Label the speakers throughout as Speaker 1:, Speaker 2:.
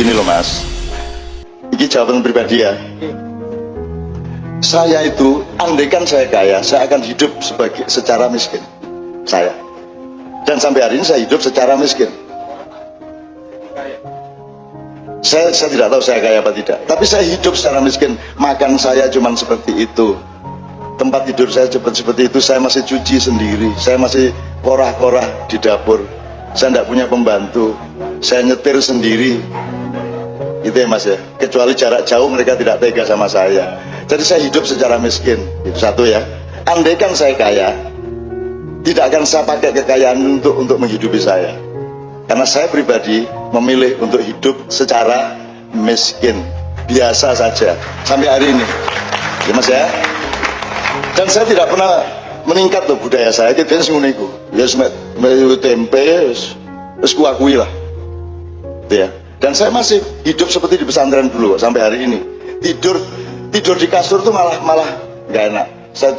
Speaker 1: Gini loh mas, ini jawaban pribadi ya. Saya itu, andaikan saya kaya, saya akan hidup secara miskin. Saya. Dan sampai hari ini saya hidup secara miskin. Saya tidak tahu saya kaya apa tidak, tapi saya hidup secara miskin. Makan saya cuma seperti itu, tempat tidur saya seperti itu. Saya masih cuci sendiri, saya masih korah-korah di dapur, saya tidak punya pembantu, saya nyetir sendiri. Itu ya mas ya, kecuali jarak jauh mereka tidak tega sama saya. Jadi saya hidup secara miskin. Itu satu ya. Andaikan saya kaya, tidak akan saya pakai kekayaan untuk menghidupi saya, karena saya pribadi memilih untuk hidup secara miskin, biasa saja sampai hari ini ya mas ya. Dan saya tidak pernah meningkat loh budaya saya. Kita semuanya ya tempe terus kuakui lah gitu ya. Dan saya masih hidup seperti di pesantren dulu sampai hari ini. Tidur di kasur tuh malah nggak enak. Saya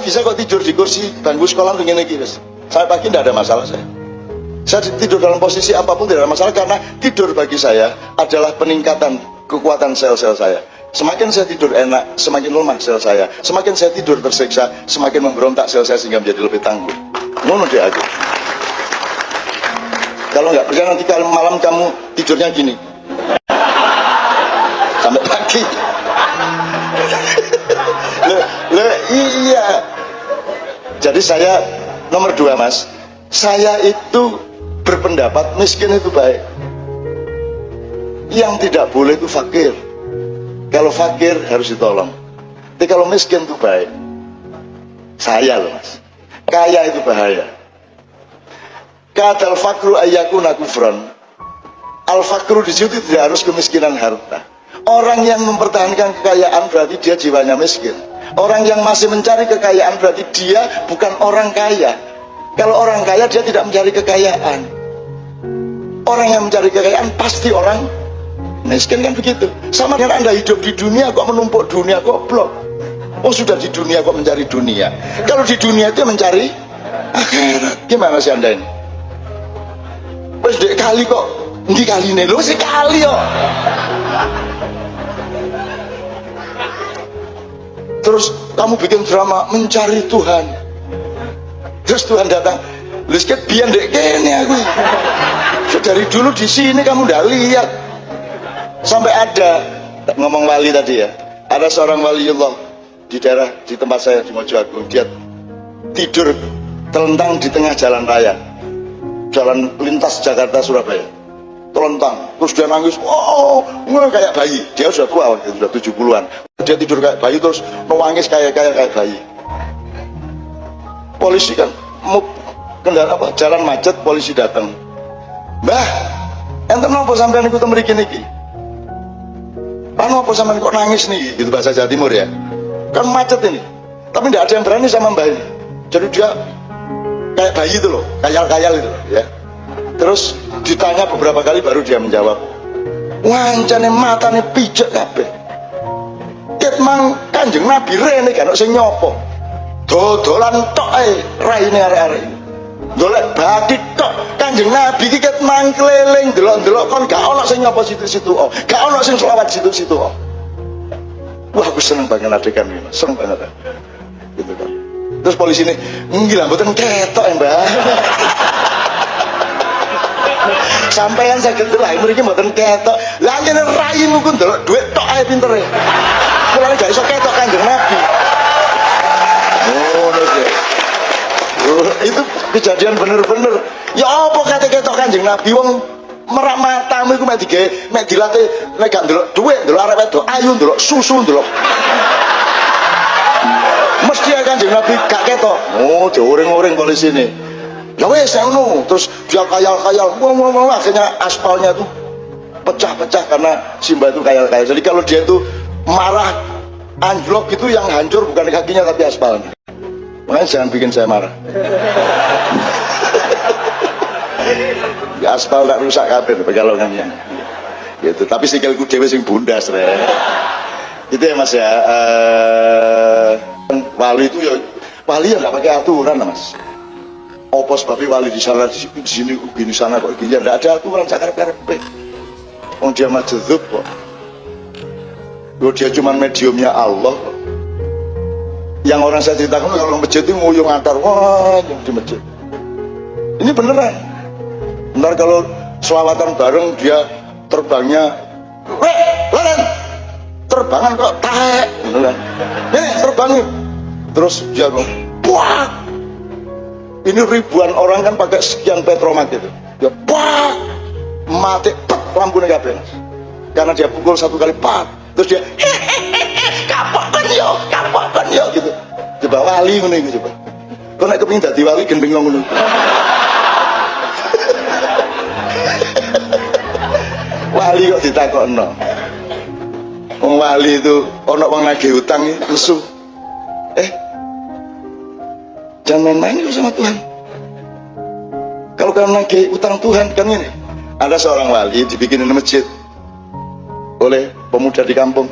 Speaker 1: bisa kok tidur di kursi bangku sekolah begini guys. Saya pagi tidak ada masalah saya. Saya tidur dalam posisi apapun tidak ada masalah, karena tidur bagi saya adalah peningkatan kekuatan sel-sel saya. Semakin saya tidur enak, semakin lemah sel saya. Semakin saya tidur tersiksa, semakin memberontak sel saya sehingga menjadi lebih tangguh. Ngono dia aku. Kalau nggak percaya nanti kalau malam kamu tidurnya gini sampai pagi. Iya. Jadi saya nomor 2 mas, saya itu berpendapat miskin itu baik. Yang tidak boleh itu fakir. Kalau fakir harus ditolong. Tapi kalau miskin itu baik. Saya loh mas, kaya itu bahaya. Kata al-fakru ayyakuna kufran. Al-fakru di situ tidak harus kemiskinan harta. Orang yang mempertahankan kekayaan berarti dia jiwanya miskin. Orang yang masih mencari kekayaan berarti dia bukan orang kaya. Kalau orang kaya dia tidak mencari kekayaan. Orang yang mencari kekayaan pasti orang miskin, kan begitu. Sama dengan Anda hidup di dunia kok menumpuk dunia, goblok. Oh sudah di dunia kok mencari dunia. Kalau di dunia itu mencari akhirat. Gimana sih Anda ini? Wes dek kali kok ndi kaline lho sekali kok. Terus kamu bikin drama mencari Tuhan. Terus Tuhan datang, lha sik biyen ndek kene aku. Dari dulu di sini kamu udah lihat. Sampai ada ngomong wali tadi ya. Ada seorang waliullah di daerah di tempat saya di Mojoagung, dia tidur telentang di tengah jalan raya. Jalan lintas Jakarta Surabaya. Telentang, terus dia nangis, oh, kayak bayi. Dia sudah tua waktu itu, sudah 70-an. Dia tidur kayak bayi, terus nangis kayak bayi. Polisi kan mau kendaraan apa, jalan macet, polisi datang. Mbah, enten napa sampean iku mriki niki? Apa sampean kok nangis nih? Gitu bahasa Jawa Timur ya. Kan macet ini. Tapi tidak ada yang berani sama mbah ini. Jadi dia kayak bayi itu loh, kayal-kayal itu loh, ya. Terus ditanya beberapa kali baru dia menjawab. Wancane matane pijak kabeh. Ket mang Kanjeng Nabi rene kan sing nyopo. Dodolan tok ae raine arek-arek. Golek bathik tok. Kanjeng Nabi iki ket mang keliling delok-delok kon gak ono sing nyopo situ-situ. Gak ono sing selawat situ-situ. Wah, aku seneng banget adegan ini. Seneng banget. Gitu kan. Terus polisi ini, nggih mboten ketok mbah. Sampeyan saged delok mriki mboten ketok. Lah yen raimu ku ndelok dhuwit tok ae pintere. Mulane gak iso ketok Kanjeng Nabi. Oh, itu kejadian bener-bener. Ya apa kate ketok Kanjeng Nabi, wong merak matamu iku mek dilatih nek gak ndelok dhuwit, ndelok arek wedok ayu, ndelok susu, ndelok. Mesti ya Kanjeng Nabi gak ketok. Oh, dioring-oring polisi ini. Ya wes ngono, terus dia kayal-kayal. Wah, akhirnya aspalnya tuh pecah-pecah karena si Mbak itu kayal-kayal. Jadi kalau dia itu marah, anjlok itu yang hancur bukan kakinya tapi aspalnya. Makanya jangan bikin saya marah. Ya, aspal tak rusak kabeh pegalongannya. Gitu. Tapi sikilku dhewe sing bundas rek. Itu ya Mas ya. Wali itu ya wali ya nggak pakai aturan lah Mas. Opos tapi wali di sana di sini gini sana kok gini, nggak ada aturan, saya karep-karep. dia majdzub kok. Dia cuma mediumnya Allah kok. Yang orang saya ceritakan kalau masjid itu nguyung antar wah di masjid. Ini beneran. Bentar kalau selawatan bareng dia terbangnya, leren, terbangan kok taek, beneran. Ini terbangin, terus dia wah. Ini ribuan orang kan pakai sekian petromak itu. Dia wah, mati, pet, lampunya kabeh. Karena dia pukul satu kali pat, terus dia kapok kan yo gitu. Coba wali ngono iki coba. Kok nek kepengin dadi wali gendeng ngono. Wali kok ditakokno. Wong wali itu ana wong nagih utang lesu. Jangan main-main sama Tuhan. Kalau kamu nagih utang Tuhan kan ini. Ada seorang wali dibikinin masjid oleh pemuda di kampung.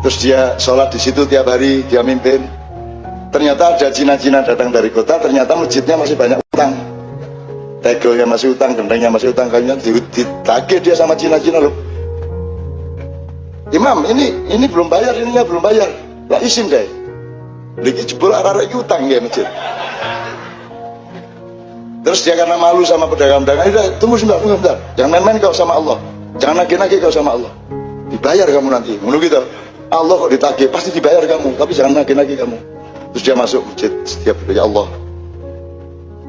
Speaker 1: Terus dia sholat di situ tiap hari, dia mimpin. Ternyata ada Cina-Cina datang dari kota, ternyata masjidnya masih banyak utang. Tegelnya masih utang, gendengnya masih utang, kayaknya ditagih dia sama Cina-Cina loh. Imam, ini belum bayar, ininya belum bayar. Lah izin deh. Lagi jebol arah-arah utang ya masjid. Terus dia karena malu sama pedagang-pedagang, tunggu sebentar. Jangan main-main kau sama Allah. Jangan nagih-nagih kau sama Allah. Dibayar kamu nanti. Menurut kita. Allah kok ditagih, pasti dibayar kamu, tapi jangan nagih-nagih kamu. Terus dia masuk masjid setiap hari, ya Allah,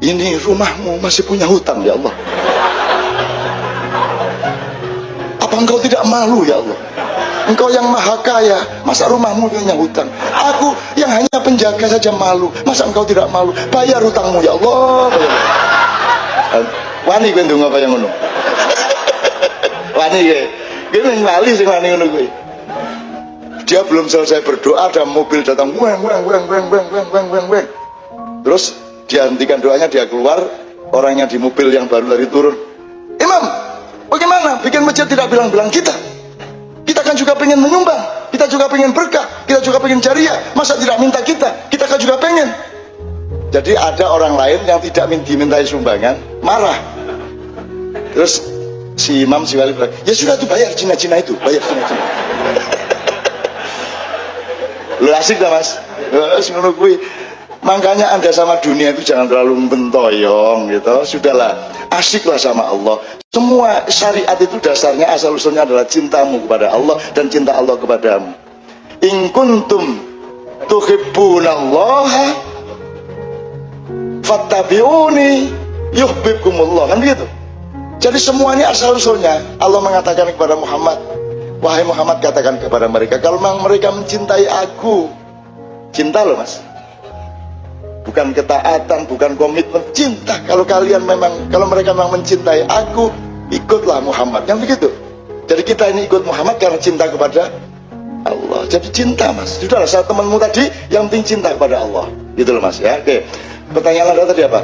Speaker 1: ini rumahmu masih punya hutang ya Allah. Apa engkau tidak malu ya Allah? Engkau yang maha kaya, masa rumahmu punya hutang? Aku yang hanya penjaga saja malu, masa engkau tidak malu? Bayar hutangmu ya Allah. Wani gue ndonga apa yang ngono? Wani gue, gue wali sing wani ngono gue. Dia belum selesai berdoa, ada mobil datang, weng. Terus dia hentikan doanya, dia keluar, orang yang di mobil yang baru lari turun. Imam, bagaimana? Bikin masjid tidak bilang-bilang kita. Kita kan juga pengen menyumbang, kita juga pengen berkah, kita juga pengen jariah. Masa tidak minta kita? Kita kan juga pengen. Jadi ada orang lain yang tidak dimintai sumbangan, marah. Terus si imam, si wali bilang, ya sudah tuh bayar Cina-Cina itu, bayar Cina-Cina. Lu asik dah mas, makanya Anda sama dunia itu jangan terlalu mentoyong gitu. Sudahlah, asiklah sama Allah. Semua syariat itu dasarnya asal usulnya adalah cintamu kepada Allah dan cinta Allah kepadamu. In kuntum tuhibbunallaha fattabi'uni yuhibbukumullah, kan begitu. Jadi semua ini asal usulnya Allah mengatakan kepada Muhammad, wahai Muhammad, katakan kepada mereka, kalau memang mereka mencintai aku, cinta loh mas, bukan ketaatan, bukan komitmen, cinta. Kalau mereka memang mencintai aku, ikutlah Muhammad, yang begitu. Jadi kita ini ikut Muhammad karena cinta kepada Allah. Jadi cinta mas. Sudahlah, saat temanmu tadi, yang penting cinta kepada Allah, gitu loh mas ya. Oke, pertanyaan Anda tadi apa?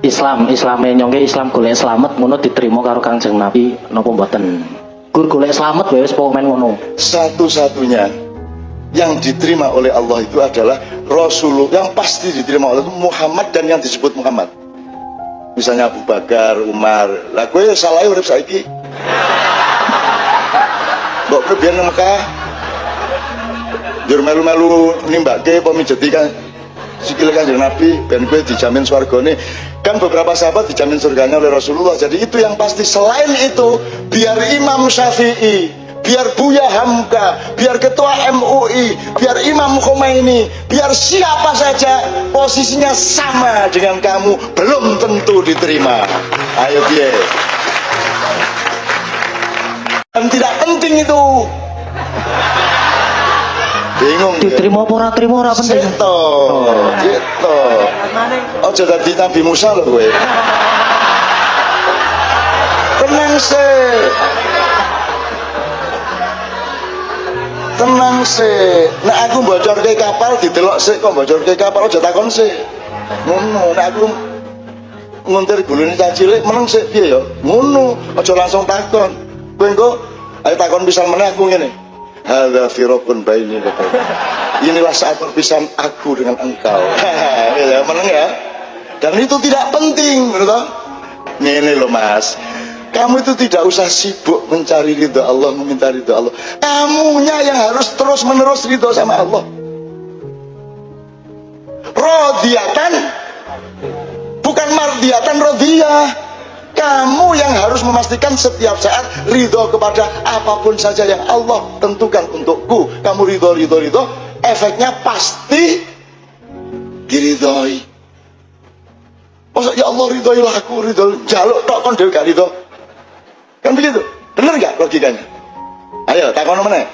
Speaker 2: Islam nyongge Islam golek slamet ngono diterima karo Kanjeng Nabi napa mboten? Gur golek slamet wae wis pokoke ngono.
Speaker 1: Satu-satunya yang diterima oleh Allah itu adalah Rasulullah, yang pasti diterima oleh Muhammad dan yang disebut Muhammad. Misalnya Abu Bakar, Umar. Lah kowe salah urip saiki. Mbok kowe biyen nang Mekah. Njur melu-melu nimbake apa mijeti kan sikile Kanjeng Nabi ben kowe dijamin swargane. Kan beberapa sahabat dijamin surganya oleh Rasulullah. Jadi itu yang pasti. Selain itu, biar Imam Syafi'i, biar Buya Hamka, biar Ketua MUI, biar Imam Khomeini, biar siapa saja posisinya sama dengan kamu, belum tentu diterima. Ayo biar. Dan tidak penting itu. Bingung
Speaker 2: diterima apa ora penting.
Speaker 1: Gitu. Ojo dadi Nabi Musa lho kowe. Tenang sih. Nek aku bocorke kapal didelok sik kok bocorke kapal aja takon sik. Ngono, nek aku nguntir gulune cah cilik meneng sik piye ya? Ngono, aja langsung takon. Kowe engko ayo takon pisan meneh aku ngene. Hadza firaqun baini wa baik. Inilah saat perpisahan aku dengan engkau. Ya, meneng ya. Dan itu tidak penting, menurut. Ngene lho Mas. Kamu itu tidak usah sibuk mencari ridho Allah, meminta ridho Allah. Kamunya yang harus terus menerus ridho sama Allah. Rodiyatan, bukan mardiyatan, rodiyah. Kamu yang harus memastikan setiap saat ridho kepada apapun saja yang Allah tentukan untukku. Kamu ridho, efeknya pasti diridhoi. Masa ya Allah ridhoilah aku, ridho jaluk tok kon dhewe gak ridho. Kan begitu? Bener nggak logikanya? Ayo takon meneh.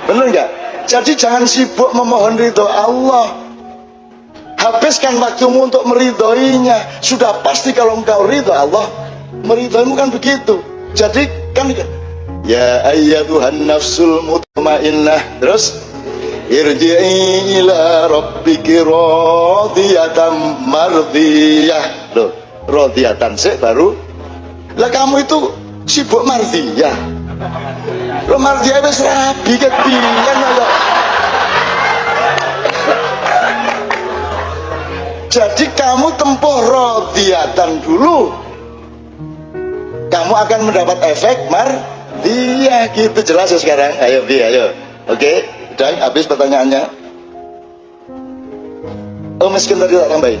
Speaker 1: Bener nggak? Jadi jangan sibuk memohon ridho Allah. Habiskan waktumu untuk meridhoinya. Sudah pasti kalau engkau ridho Allah meridhoimu, kan begitu. Jadi kan ya ayyatuhan nafsul mutmainnah, terus irji'i ila rabbiki radiyatan mardiyah. Loh, radiyatan sih baru. Lah kamu itu sibuk mardiyah. Lo mardiyah wis rabi kepiyen ayo. Jadi kamu tempuh radiyatan dulu. Kamu akan mendapat efek mardiyah, gitu. Jelas ya sekarang? Ayo Bi, ayo. Oke, udah habis pertanyaannya. Oh, miskin tadi tak tambahin.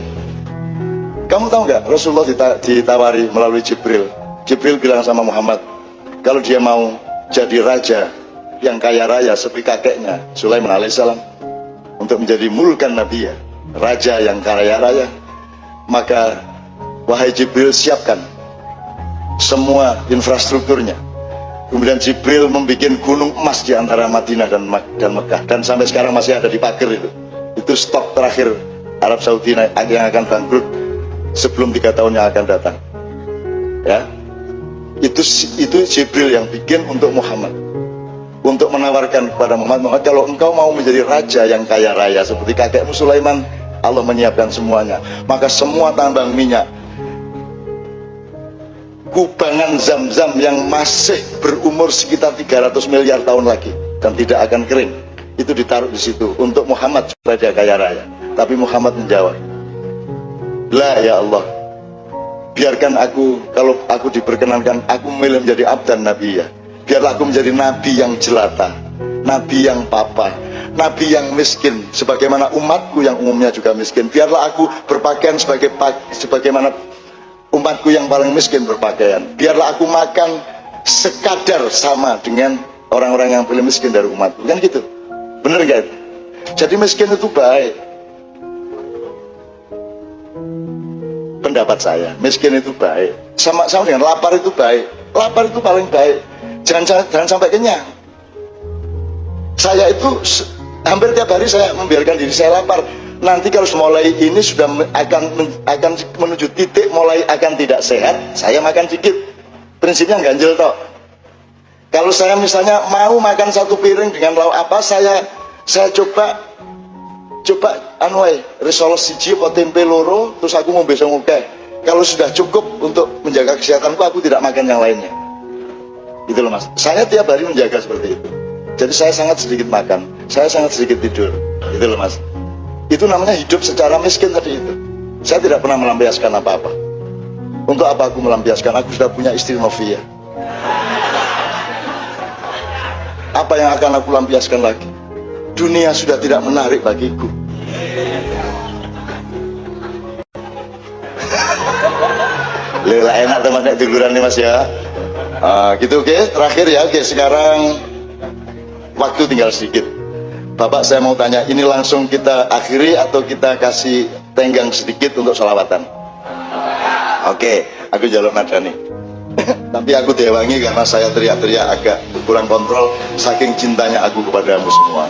Speaker 1: Kamu tahu nggak Rasulullah ditawari melalui Jibril. Jibril bilang sama Muhammad, kalau dia mau jadi raja yang kaya raya seperti kakeknya Sulaiman alaihissalam, untuk menjadi mulkan Nabi, ya, raja yang kaya raya, maka wahai Jibril, siapkan semua infrastrukturnya. Kemudian Jibril membuat gunung emas di antara Madinah dan Mekah, dan sampai sekarang masih ada di pagar itu. Itu stok terakhir Arab Saudi yang akan bangkrut sebelum 3 tahun yang akan datang. Ya, itu Jibril yang bikin untuk Muhammad, untuk menawarkan kepada Muhammad, kalau engkau mau menjadi raja yang kaya raya seperti kakekmu Sulaiman, Allah menyiapkan semuanya. Maka semua tambang minyak, kubangan Zam-Zam yang masih berumur sekitar 300 miliar tahun lagi dan tidak akan kering, itu ditaruh di situ untuk Muhammad supaya dia kaya raya. Tapi Muhammad menjawab, la ya Allah, biarkan aku, kalau aku diperkenankan, aku memilih menjadi abdan nabi, ya. Biarlah aku menjadi nabi yang jelata, nabi yang papa, nabi yang miskin, sebagaimana umatku yang umumnya juga miskin. Biarlah aku berpakaian sebagaimana umatku yang paling miskin berpakaian. Biarlah aku makan sekadar sama dengan orang-orang yang paling miskin dari umatku. Kan gitu, bener gak itu? Jadi miskin itu baik. Pendapat saya, miskin itu baik. Sama dengan lapar itu baik. Lapar itu paling baik. Jangan sampai kenyang. Saya itu hampir tiap hari saya membiarkan diri saya lapar. Nanti kalau mulai ini sudah akan menuju titik mulai akan tidak sehat, saya makan dikit. Prinsipnya ganjel toh. Kalau saya misalnya mau makan 1 piring dengan lauk apa, saya coba risol siji apa tempe loro, terus aku mau besok ngukeh. Kalau sudah cukup untuk menjaga kesehatanku, aku tidak makan yang lainnya. Gitu loh Mas. Saya tiap hari menjaga seperti itu. Jadi saya sangat sedikit makan, saya sangat sedikit tidur. Gitu loh Mas. Itu namanya hidup secara miskin tadi itu. Saya tidak pernah melampiaskan apa-apa. Untuk apa aku melampiaskan? Aku sudah punya istri Novia. Apa yang akan aku lampiaskan lagi? Dunia sudah tidak menarik bagiku. Lela enak teman-teman tiduran nih Mas ya. Gitu oke. Terakhir ya, oke, sekarang waktu tinggal sedikit. Bapak saya mau tanya, ini langsung kita akhiri atau kita kasih tenggang sedikit untuk sholawatan? Oke, aku jalur nada nih. Tapi aku diwangi karena saya teriak-teriak agak kurang kontrol saking cintanya aku kepadamu semua.